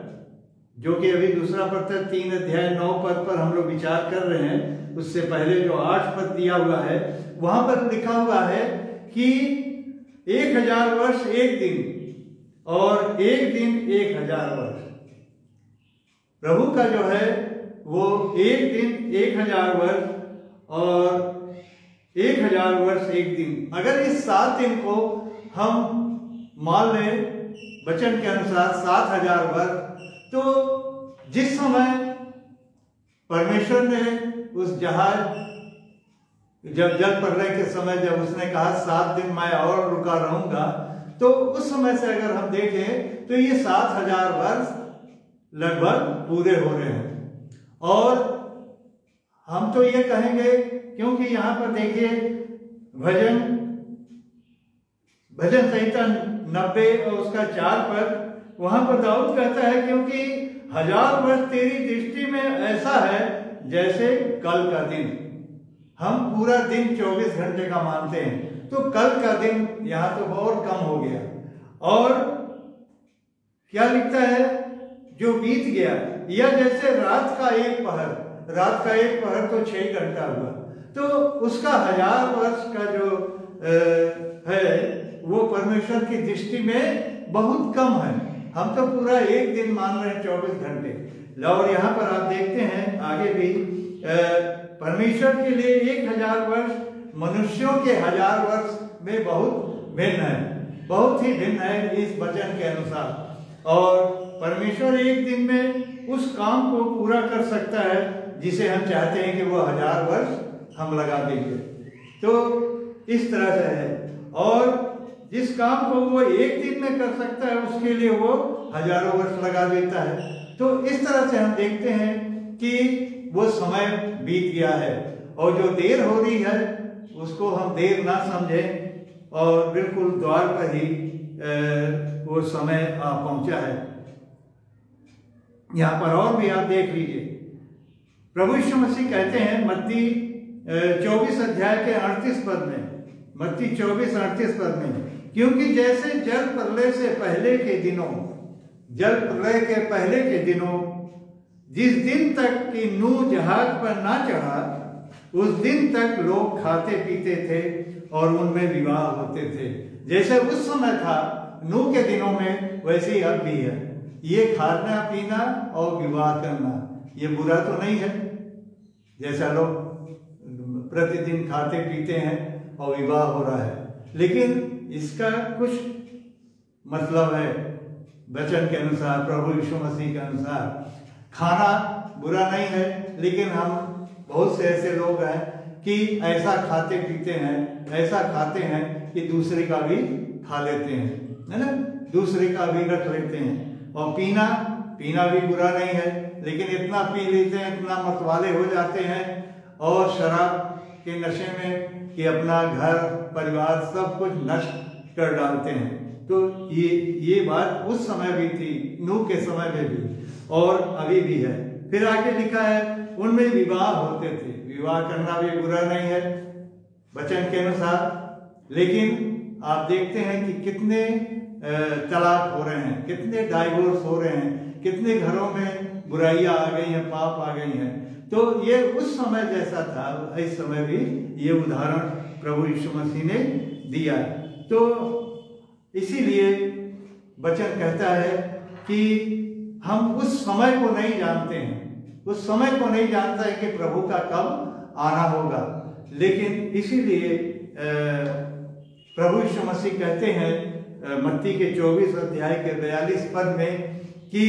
जो कि अभी दूसरा पत्र 3 अध्याय 9 पद पर हम लोग विचार कर रहे हैं, उससे पहले जो 8 पद दिया हुआ है वहां पर लिखा हुआ है कि 1000 वर्ष एक दिन और एक दिन 1000 वर्ष। प्रभु का जो है वो एक दिन 1000 वर्ष और 1000 वर्ष एक दिन। अगर इस 7 दिन को हम मान लें वचन के अनुसार 7000 वर्ष, तो जिस समय परमेश्वर ने उस जहाज, जब जल प्रलय के समय जब उसने कहा 7 दिन मैं और रुका रहूंगा, तो उस समय से अगर हम देखें तो ये 7000 वर्ष लगभग पूरे हो रहे हैं। और हम तो ये कहेंगे, क्योंकि यहाँ पर देखिए भजन संहिता 90 और उसका 4 पद, वहां पर दाऊद कहता है क्योंकि 1000 वर्ष तेरी दृष्टि में ऐसा है जैसे कल का दिन। हम पूरा दिन 24 घंटे का मानते हैं, तो कल का दिन यहाँ तो बहुत कम हो गया। और क्या लिखता है, जो बीत गया, या जैसे रात का एक पहर तो 6 घंटा हुआ। तो उसका 1000 वर्ष का जो है वो परमेश्वर की दृष्टि में बहुत कम है। हम तो पूरा एक दिन मान रहे हैं 24 घंटे। और यहाँ पर आप देखते हैं आगे भी परमेश्वर के लिए 1000 वर्ष मनुष्यों के 1000 वर्ष में बहुत भिन्न है, बहुत ही भिन्न है इस वचन के अनुसार। और परमेश्वर एक दिन में उस काम को पूरा कर सकता है जिसे हम चाहते हैं कि वो 1000 वर्ष हम लगा देंगे। तो इस तरह से है, और जिस काम को वो एक दिन में कर सकता है उसके लिए वो हजारों वर्ष लगा देता है। तो इस तरह से हम देखते हैं कि वो समय बीत गया है, और जो देर हो रही है उसको हम देर ना समझें, और बिल्कुल द्वार पर ही वो समय आ पहुंचा है। यहाँ पर और भी आप देख लीजिए, प्रभु यीशु मसीह कहते हैं मत्ती 24 अध्याय के 38 पद में, मत्ती 24:38 पद में, क्योंकि जैसे जल प्रलय के पहले के दिनों जिस दिन तक कि नूह जहाज पर ना चढ़ा, उस दिन तक लोग खाते पीते थे और उनमें विवाह होते थे। जैसे उस समय था नूह के दिनों में, वैसे ही अब भी है। ये खाना पीना और विवाह करना ये बुरा तो नहीं है, जैसा लोग प्रतिदिन खाते पीते हैं और विवाह हो रहा है, लेकिन इसका कुछ मतलब है वचन के अनुसार, प्रभु यीशु मसीह के अनुसार। खाना बुरा नहीं है, लेकिन हम बहुत से ऐसे लोग हैं कि ऐसा खाते पीते हैं, ऐसा खाते हैं कि दूसरे का भी खा लेते हैं, है ना, दूसरे का भी रख लेते हैं। और पीना भी बुरा नहीं है, लेकिन इतना पी लेते हैं, इतना मतवाले हो जाते हैं और शराब के नशे में कि अपना घर परिवार सब कुछ नष्ट कर डालते हैं। तो ये बात उस समय भी थी, नूह के समय में भी, और अभी भी है। फिर आगे लिखा है उनमें विवाह होते थे। विवाह करना भी बुरा नहीं है वचन के अनुसार, लेकिन आप देखते हैं कि कितने तलाक हो रहे हैं, कितने डाइवोर्स हो रहे हैं, कितने घरों में बुराइयां आ गई हैं, पाप आ गई हैं। तो ये उस समय जैसा था, इस समय भी ये उदाहरण प्रभु यीशु मसीह ने दिया। तो इसीलिए वचन कहता है कि हम उस समय को नहीं जानते हैं, उस समय को नहीं जानता है कि प्रभु का कब आना होगा। लेकिन इसीलिए प्रभु यीशु मसीह कहते हैं मत्ती के 24 अध्याय के 42 पद में कि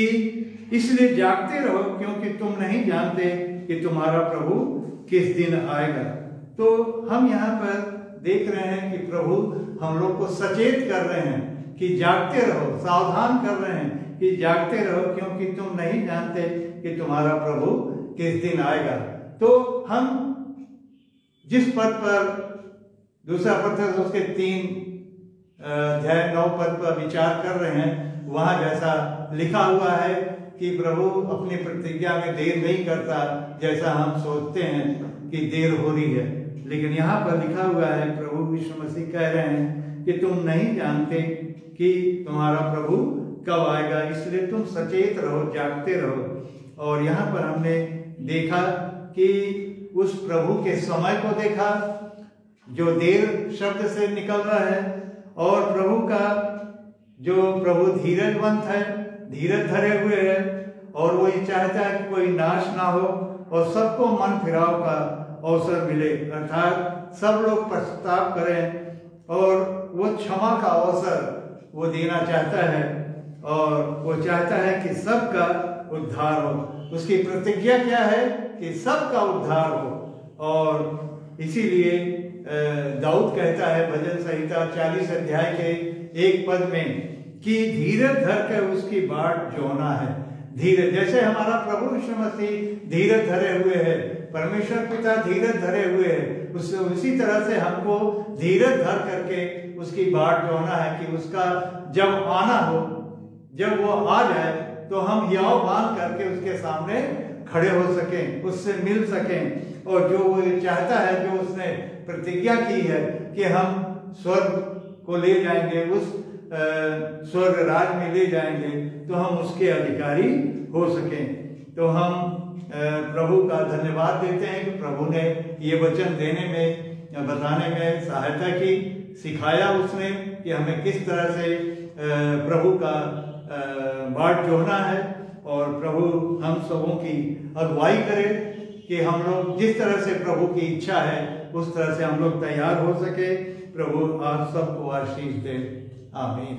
इसलिए जागते रहो, क्योंकि तुम नहीं जानते कि तुम्हारा प्रभु किस दिन आएगा। तो हम यहाँ पर देख रहे हैं कि प्रभु हम लोग को सचेत कर रहे हैं कि जागते रहो, सावधान कर रहे हैं कि जागते रहो, क्योंकि तुम नहीं जानते कि तुम्हारा प्रभु किस दिन आएगा। तो हम जिस पद पर दूसरा पत्र उसके 3 अध्याय 9 पद पर विचार कर रहे हैं, वहां जैसा लिखा हुआ है कि प्रभु अपनी प्रतिज्ञा में देर नहीं करता, जैसा हम सोचते हैं कि देर हो रही है। लेकिन यहाँ पर लिखा हुआ है, प्रभु यीशु मसीह कह रहे हैं कि तुम नहीं जानते कि तुम्हारा प्रभु कब आएगा, इसलिए तुम सचेत रहो, जागते रहो। और यहाँ पर हमने देखा कि उस प्रभु के समय को देखा जो देर शब्द से निकल रहा है, और प्रभु का जो प्रभु धीरजवंत है, धीरज धरे हुए है, और वो ये चाहता है कि कोई नाश ना हो और सबको मन फिराव का अवसर मिले, अर्थात सब लोग पश्चाताप करें, और वो क्षमा का अवसर वो देना चाहता है, और वो चाहता है कि सबका उद्धार हो। उसकी प्रतिज्ञा क्या है कि सबका उद्धार हो। और इसीलिए दाऊद कहता है भजन संहिता 40 अध्याय के 1 पद में कि धीरज धर कर उसकी बाट जोना है। धीरज, जैसे हमारा प्रभु यीशु मसीह धीरज धरे हुए है, परमेश्वर पिता धीरज धरे हुए है, उसी तरह से हमको धीरज धर करके उसकी बाट जोना है कि उसका जब आना हो, जब वो आ जाए तो हम हियाव बांध करके उसके सामने खड़े हो सकें, उससे मिल सकें, और जो वो चाहता है, जो उसने प्रतिज्ञा की है कि हम स्वर्ग को ले जाएंगे, उस स्वर्ग राज में ले जाएंगे, तो हम उसके अधिकारी हो सकें। तो हम प्रभु का धन्यवाद देते हैं कि प्रभु ने ये वचन देने में, बताने में सहायता की, सिखाया उसने कि हमें किस तरह से प्रभु का बाट जोहना है, और प्रभु हम सबों की अगुवाई करे कि हम लोग जिस तरह से प्रभु की इच्छा है उस तरह से हम लोग तैयार हो सके। प्रभु आप सबको आशीष दे। आमीन।